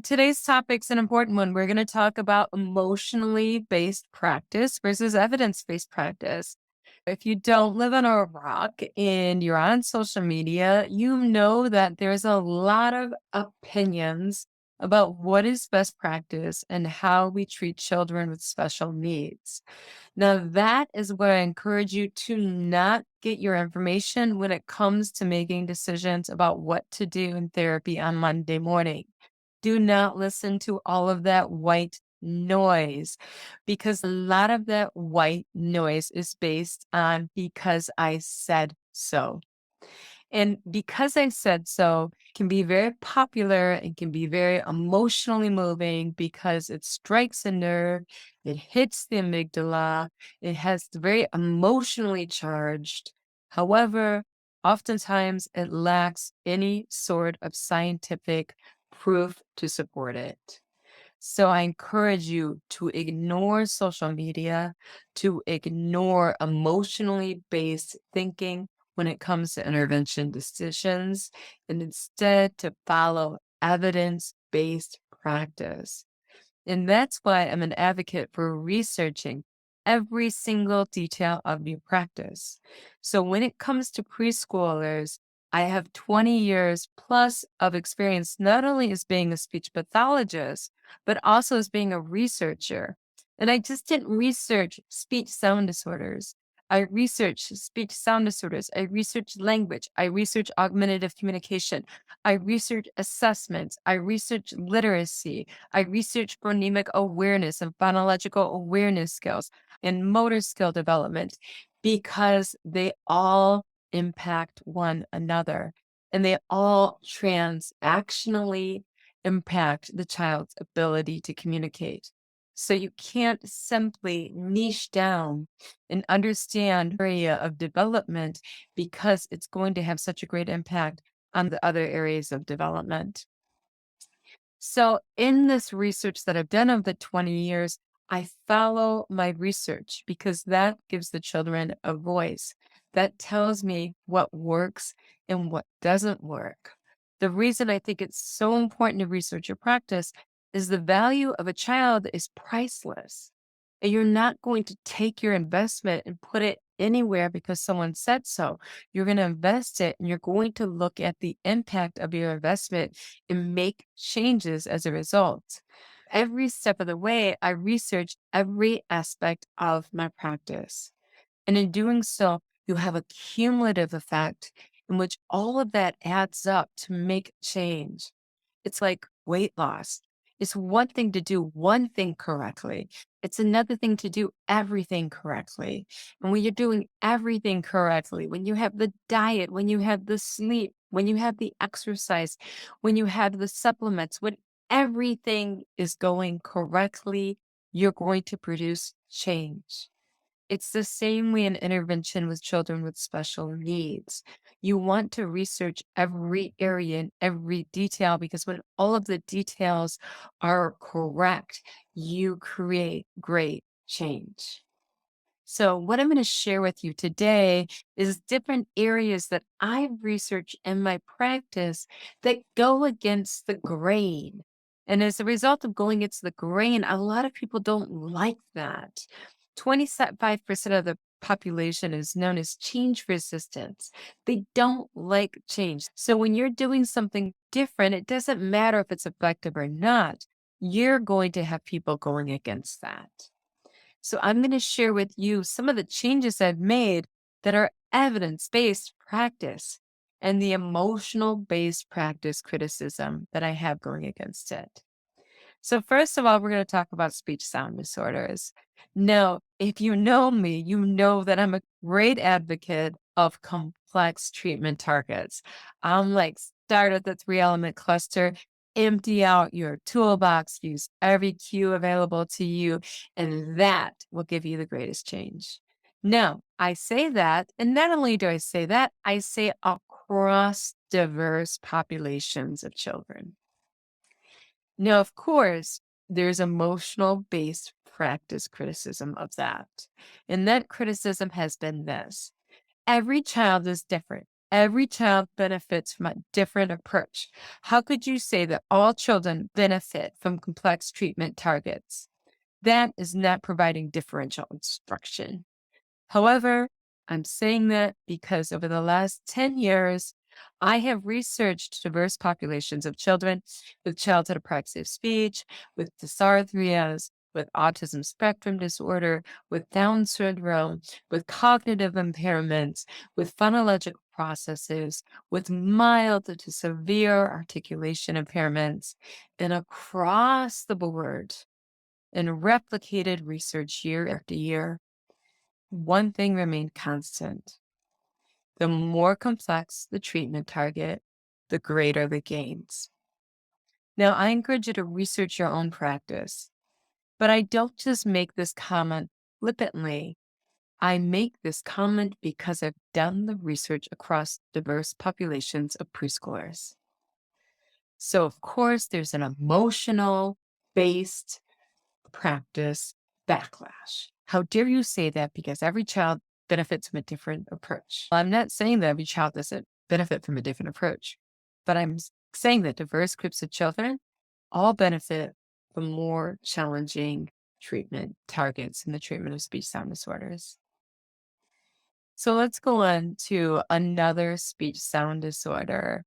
Today's topic's an important one. We're going to talk about emotionally based practice versus evidence based practice. If you don't live on a rock and you're on social media, you know that there's a lot of opinions about what is best practice and how we treat children with special needs. Now, that is where I encourage you to not get your information when it comes to making decisions about what to do in therapy on Monday morning. Do not listen to all of that white noise because a lot of that white noise is based on because I said so. And because I said so can be very popular and can be very emotionally moving because it strikes a nerve, it hits the amygdala, it has very emotionally charged. However, oftentimes it lacks any sort of scientific proof to support it. So I encourage you to ignore social media, to ignore emotionally based thinking when it comes to intervention decisions, and instead to follow evidence based practice. And that's why I'm an advocate for researching every single detail of your practice. So when it comes to preschoolers, I have 20 years plus of experience, not only as being a speech pathologist, but also as being a researcher. And I just didn't research speech sound disorders. I researched speech sound disorders. I researched language. I researched augmentative communication. I researched assessments. I researched literacy. I research phonemic awareness and phonological awareness skills and motor skill development because they all impact one another and they all transactionally impact the child's ability to communicate. So you can't simply niche down and understand area of development because it's going to have such a great impact on the other areas of development. So, in this research that I've done over the 20 years, I follow my research because that gives the children a voice. That tells me what works and what doesn't work. The reason I think it's so important to research your practice is the value of a child is priceless. And you're not going to take your investment and put it anywhere because someone said so. You're going to invest it and you're going to look at the impact of your investment and make changes as a result. Every step of the way, I research every aspect of my practice. And in doing so, you have a cumulative effect in which all of that adds up to make change. It's like weight loss. It's one thing to do one thing correctly. It's another thing to do everything correctly. And when you're doing everything correctly, when you have the diet, when you have the sleep, when you have the exercise, when you have the supplements, when everything is going correctly, you're going to produce change. It's the same way in intervention with children with special needs. You want to research every area and every detail because when all of the details are correct, you create great change. So, what I'm going to share with you today is different areas that I've researched in my practice that go against the grain. And as a result of going against the grain, a lot of people don't like that. 25% of the population is known as change resistance. They don't like change. So, when you're doing something different, it doesn't matter if it's effective or not, you're going to have people going against that. So I'm going to share with you some of the changes I've made that are evidence based practice and the emotional based practice criticism that I have going against it. So, first of all, we're going to talk about speech sound disorders. Now, if you know me, you know that I'm a great advocate of complex treatment targets. I'm like, start at the three element cluster, empty out your toolbox, use every cue available to you, and that will give you the greatest change. Now, I say that, and not only do I say that, I say across diverse populations of children. Now, of course, there's emotional based practice criticism of that. And that criticism has been this: every child is different. Every child benefits from a different approach. How could you say that all children benefit from complex treatment targets? That is not providing differential instruction. However, I'm saying that because over the last 10 years, I have researched diverse populations of children with childhood apraxia of speech, with dysarthrias, with autism spectrum disorder, with Down syndrome, with cognitive impairments, with phonological processes, with mild to severe articulation impairments, and across the board, in replicated research year after year, one thing remained constant. The more complex the treatment target, the greater the gains. Now, I encourage you to research your own practice, but I don't just make this comment flippantly. I make this comment because I've done the research across diverse populations of preschoolers. So, of course, there's an emotional based practice backlash. How dare you say that? Because every child benefits from a different approach. I'm not saying that every child doesn't benefit from a different approach, but saying that diverse groups of children all benefit from more challenging treatment targets in the treatment of speech sound disorders. So let's go on to another speech sound disorder,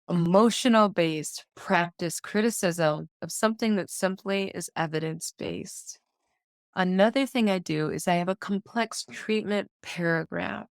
emotional based practice criticism of something that simply is evidence based. Another thing I do is I have a complex treatment paragraph,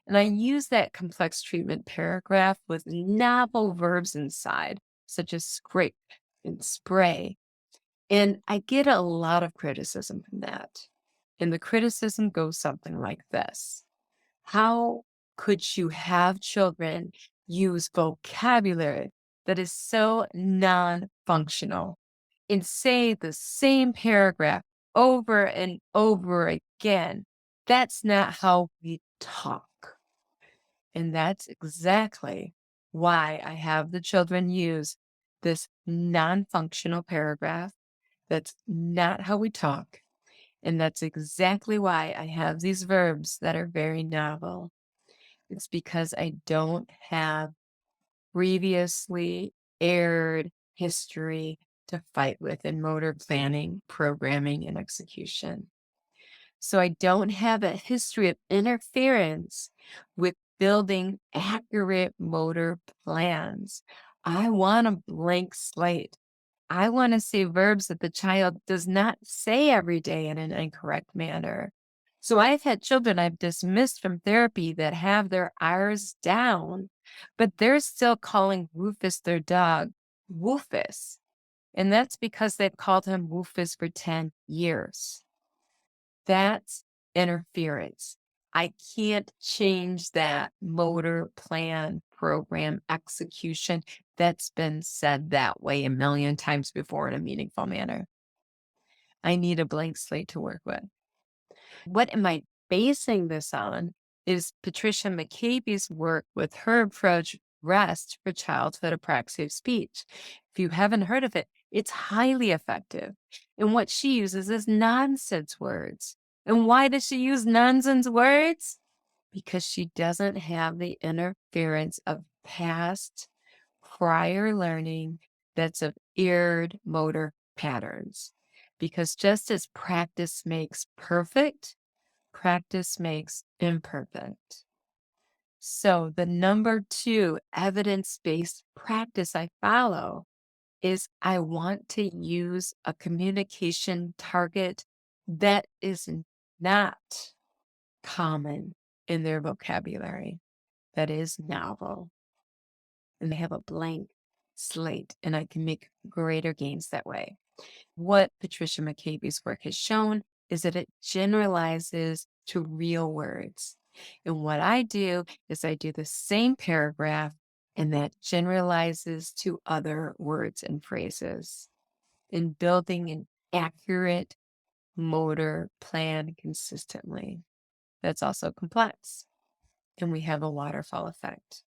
and I use that complex treatment paragraph with novel verbs inside, such as scrape and spray. And I get a lot of criticism from that. And the criticism goes something like this: how could you have children use vocabulary that is so non functional and say the same paragraph over and over again? That's not how we talk. And that's exactly why I have the children use this non functional paragraph. That's not how we talk. And that's exactly why I have these verbs that are very novel. It's because I don't have previously aired history to fight with in motor planning, programming, and execution. So I don't have a history of interference with building accurate motor plans. I want a blank slate. I want to say verbs that the child does not say every day in an incorrect manner. So I've had children I've dismissed from therapy that have their R's down, but they're still calling Rufus their dog Woofus. And that's because they've called him Woofus for 10 years. That's interference. I can't change that motor plan, program, execution. That's been said that way a million times before in a meaningful manner. I need a blank slate to work with. What am I basing this on is Patricia McCabe's work with her approach, REST, for childhood apraxia of speech. If you haven't heard of it, it's highly effective. And what she uses is nonsense words. And why does she use nonsense words? Because she doesn't have the interference of past prior learning that's of eared motor patterns. Because just as practice makes perfect, practice makes imperfect. So the number 2 evidence-based practice I follow is I want to use a communication target that is not common in their vocabulary, that is novel. And they have a blank slate, and I can make greater gains that way. What Patricia McCabe's work has shown is that it generalizes to real words. And what I do is I do the same paragraph, and that generalizes to other words and phrases in building an accurate motor plan consistently. That's also complex. And we have a waterfall effect.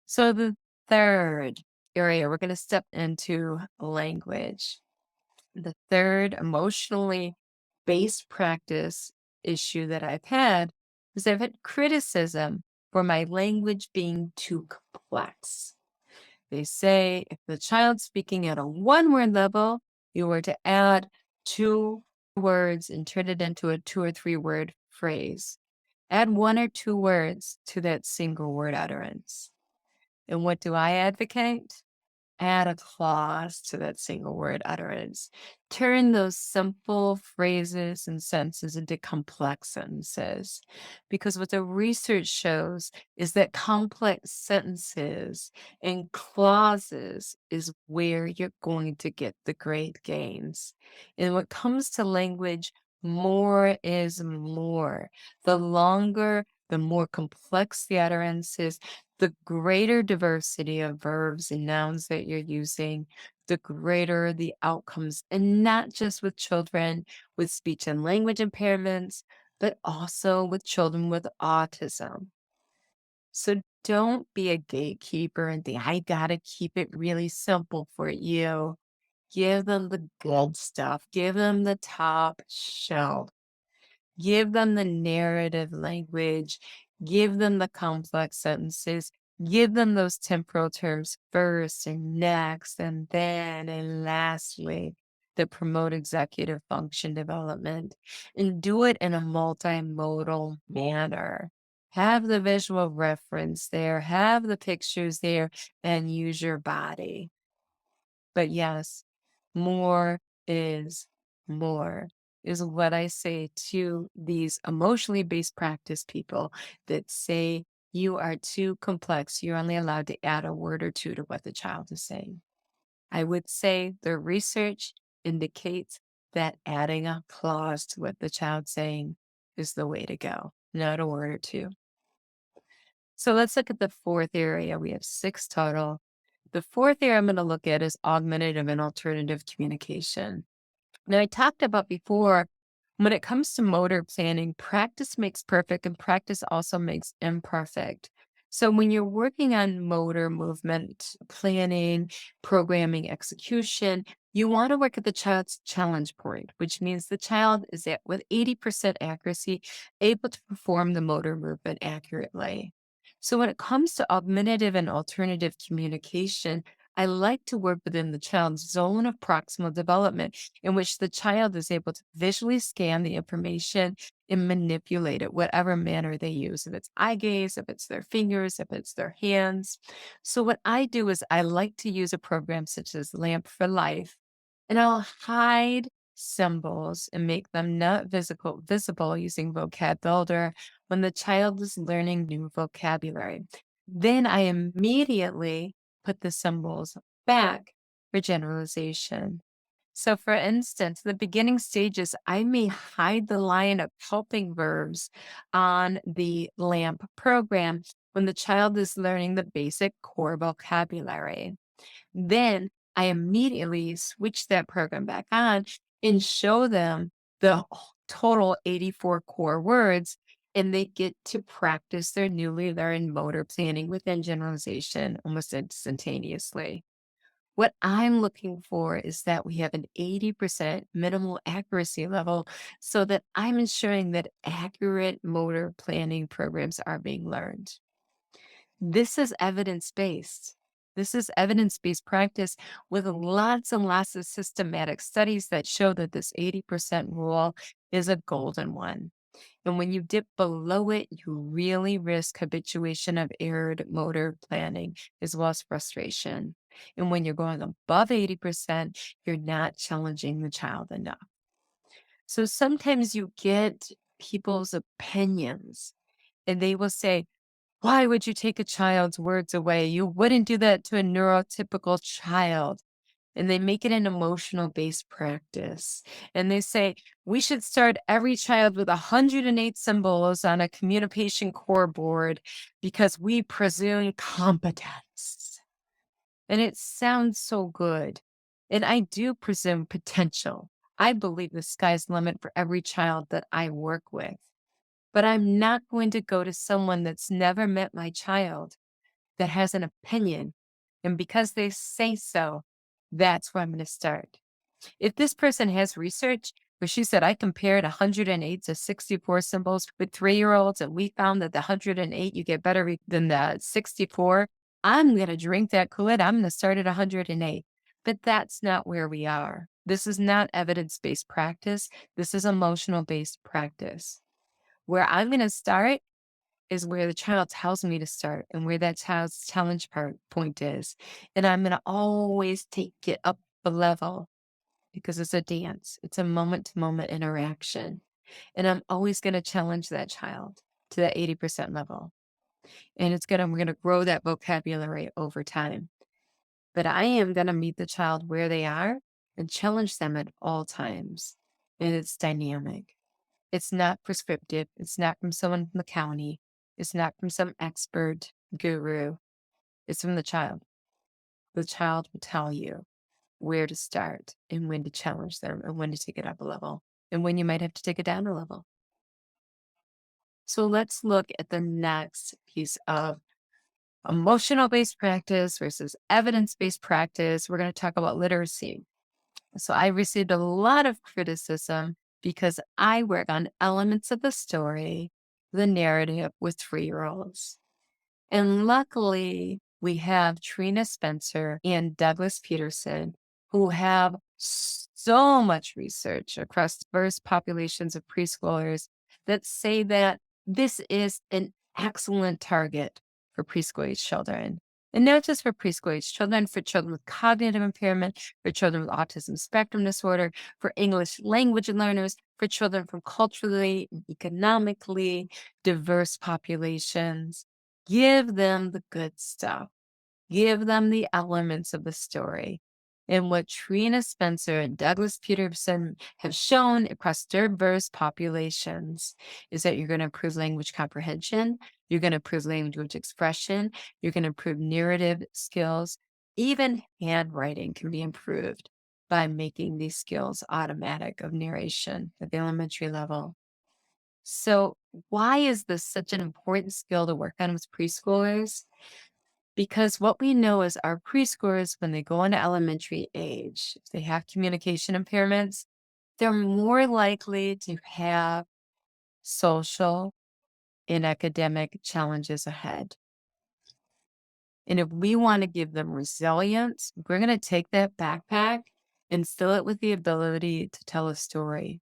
So the third area, we're going to step into language. The third emotionally based practice issue that I've had is I've had criticism for my language being too complex. They say if the child's speaking at a one-word level, you were to add two words and turn it into a 2 or 3-word phrase. Add 1 or 2 words to that single word utterance. And what do I advocate? Add a clause to that single word utterance. Turn those simple phrases and sentences into complex sentences. Because what the research shows is that complex sentences and clauses is where you're going to get the great gains. And when it comes to language, more is more. The longer, the more complex the utterance is, the greater diversity of verbs and nouns that you're using, the greater the outcomes, and not just with children with speech and language impairments, but also with children with autism. So don't be a gatekeeper and think, I gotta keep it really simple for you. Give them the good stuff, give them the top shelf. Give them the narrative language, give them the complex sentences, give them those temporal terms first and next and then and lastly that promote executive function development, and do it in a multimodal manner. Have the visual reference there, have the pictures there, and use your body. But yes, more is more is what I say to these emotionally based practice people that say you are too complex. You're only allowed to add a word or two to what the child is saying. I would say the research indicates that adding a clause to what the child's saying is the way to go, not a word or two. So let's look at the fourth area. We have 6 total. The fourth area I'm going to look at is augmentative and alternative communication. Now, I talked about before, when it comes to motor planning, practice makes perfect and practice also makes imperfect. So, when you're working on motor movement planning, programming, execution, you want to work at the child's challenge point, which means the child is at with 80% accuracy able to perform the motor movement accurately. So, when it comes to augmentative and alternative communication, I like to work within the child's zone of proximal development, in which the child is able to visually scan the information and manipulate it, whatever manner they use, if it's eye gaze, if it's their fingers, if it's their hands. So, what I do is I like to use a program such as Lamp for Life, and I'll hide symbols and make them not visible using Vocab Builder when the child is learning new vocabulary. Then I immediately put the symbols back for generalization. So, for instance, the beginning stages, I may hide the line of helping verbs on the LAMP program when the child is learning the basic core vocabulary. Then I immediately switch that program back on and show them the total 84 core words, and they get to practice their newly learned motor planning within generalization almost instantaneously. What I'm looking for is that we have an 80% minimal accuracy level so that I'm ensuring that accurate motor planning programs are being learned. This is evidence-based. This is evidence-based practice with lots and lots of systematic studies that show that this 80% rule is a golden one. And when you dip below it, you really risk habituation of errored motor planning as well as frustration. And when you're going above 80%, you're not challenging the child enough. So sometimes you get people's opinions and they will say, why would you take a child's words away? You wouldn't do that to a neurotypical child. And they make it an emotional based practice. And they say, we should start every child with 108 symbols on a communication core board because we presume competence. And it sounds so good. And I do presume potential. I believe the sky's the limit for every child that I work with. But I'm not going to go to someone that's never met my child that has an opinion. And because they say so, that's where I'm going to start. If this person has research, But she said, I compared 108 to 64 symbols with 3-year-olds, and we found that the 108, you get better than the 64. I'm going to drink that Kool-Aid. I'm going to start at 108. But that's not where we are. This is not evidence-based practice. This is emotional-based practice. Where I'm going to start is where the child tells me to start and where that child's challenge point is. And I'm going to always take it up a level because it's a dance. It's a moment-to-moment interaction. And I'm always going to challenge that child to that 80% level. And we're going to grow that vocabulary over time. But I am going to meet the child where they are and challenge them at all times. And it's dynamic. It's not prescriptive. It's not from someone from the county. It's not from some expert guru. It's from the child. The child will tell you where to start and when to challenge them and when to take it up a level and when you might have to take it down a level. So let's look at the next piece of emotional-based practice versus evidence-based practice. We're going to talk about literacy. So I received a lot of criticism because I work on elements of the story, the narrative with 3-year-olds. And luckily, we have Trina Spencer and Douglas Peterson, who have so much research across diverse populations of preschoolers that say that this is an excellent target for preschool age children. And not just for preschool age children, for children with cognitive impairment, for children with autism spectrum disorder, for English language learners, for children from culturally and economically diverse populations. Give them the good stuff. Give them the elements of the story. And what Trina Spencer and Douglas Peterson have shown across diverse populations is that you're going to improve language comprehension, you're going to improve language expression, you're going to improve narrative skills. Even handwriting can be improved by making these skills automatic of narration at the elementary level. So why is this such an important skill to work on with preschoolers? Because what we know is our preschoolers, when they go into elementary age, if they have communication impairments, they're more likely to have social and academic challenges ahead. And if we want to give them resilience, we're going to take that backpack and fill it with the ability to tell a story,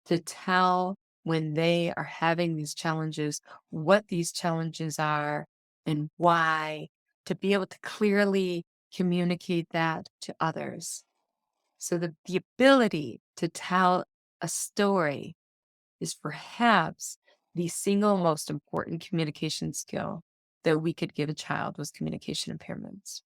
to tell when they are having these challenges, what these challenges are and why, to be able to clearly communicate that to others. So the ability to tell a story is perhaps the single most important communication skill that we could give a child with communication impairments.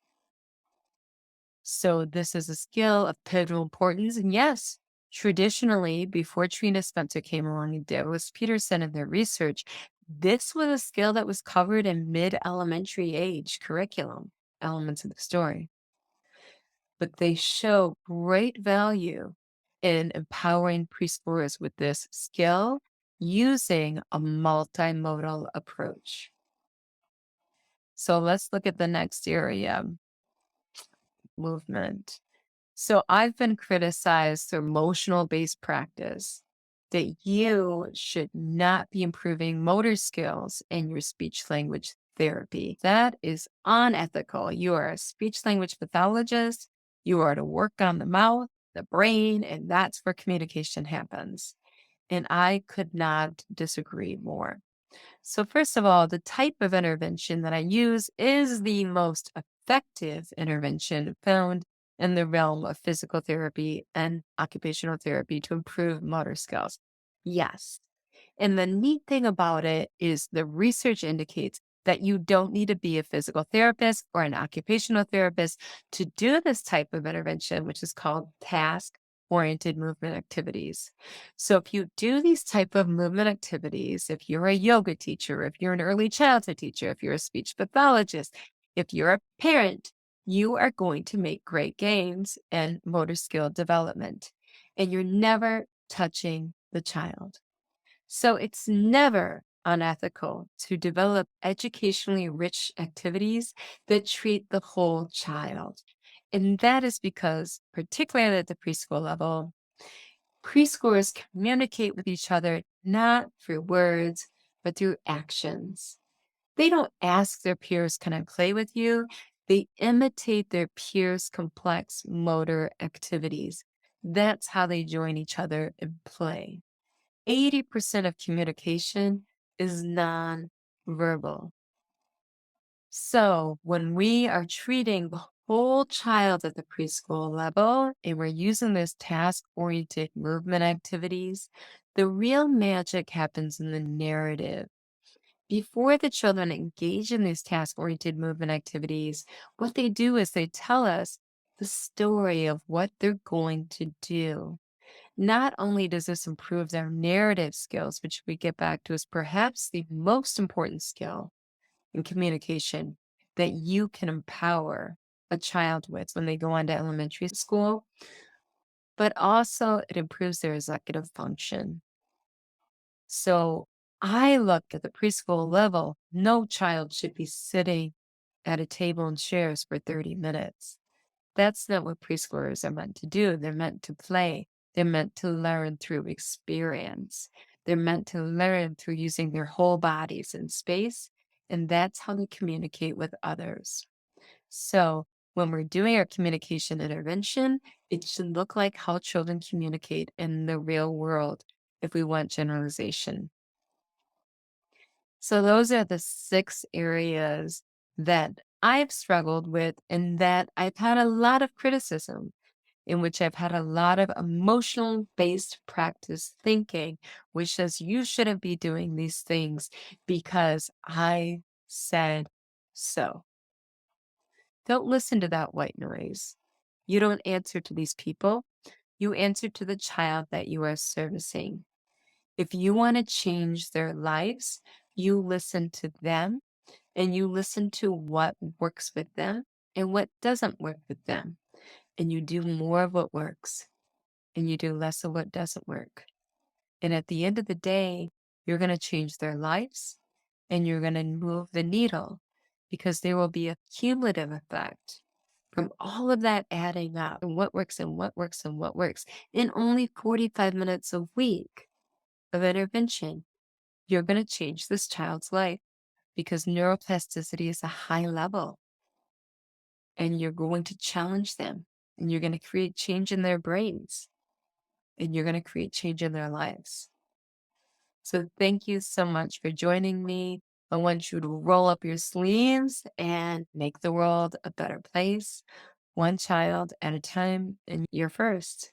So this is a skill of pivotal importance. And yes, traditionally, before Trina Spencer came along and Douglas Peterson and their research, this was a skill that was covered in mid-elementary age curriculum, elements of the story. But they show great value in empowering preschoolers with this skill using a multimodal approach. So let's look at the next area, movement. So I've been criticized for emotional-based practice that you should not be improving motor skills in your speech language therapy. That is unethical. You are a speech language pathologist. You are to work on the mouth, the brain, and that's where communication happens. And I could not disagree more. So first of all, the type of intervention that I use is the most effective intervention found in the realm of physical therapy and occupational therapy to improve motor skills. Yes. And the neat thing about it is the research indicates that you don't need to be a physical therapist or an occupational therapist to do this type of intervention, which is called task-oriented movement activities. So if you do these type of movement activities, if you're a yoga teacher, if you're an early childhood teacher, if you're a speech pathologist, if you're a parent, you are going to make great gains in motor skill development. And you're never touching the child. So it's never unethical to develop educationally rich activities that treat the whole child. And that is because, particularly at the preschool level, Preschoolers communicate with each other not through words, but through actions. They don't ask their peers, "Can I play with you?" They imitate their peers' complex motor activities. That's how they join each other in play. 80% of communication is non-verbal. So when we are treating the whole child at the preschool level and we're using those task-oriented movement activities, the real magic happens in the narrative. Before the children engage in these task-oriented movement activities, what they do is they tell us the story of what they're going to do. Not only does this improve their narrative skills, which we get back to is perhaps the most important skill in communication that you can empower a child with when they go on to elementary school, but also it improves their executive function. So I looked at the preschool level, no child should be sitting at a table and chairs for 30 minutes. That's not what preschoolers are meant to do. They're meant to play. They're meant to learn through experience. They're meant to learn through using their whole bodies in space. And that's how they communicate with others. So when we're doing our communication intervention, it should look like how children communicate in the real world if we want generalization. So those are the 6 areas that I've struggled with and that I've had a lot of criticism, in which I've had a lot of emotional based practice thinking, which says you shouldn't be doing these things because I said so. Don't listen to that white noise. You don't answer to these people. You answer to the child that you are servicing. If you want to change their lives, you listen to them and you listen to what works with them and what doesn't work with them. And you do more of what works and you do less of what doesn't work. And at the end of the day, you're going to change their lives and you're going to move the needle because there will be a cumulative effect from all of that adding up and what works and what works and what works in only 45 minutes a week of intervention. You're going to change this child's life because neuroplasticity is a high level and you're going to challenge them and you're going to create change in their brains and you're going to create change in their lives. So thank you so much for joining me. I want you to roll up your sleeves and make the world a better place, one child at a time, and you're first.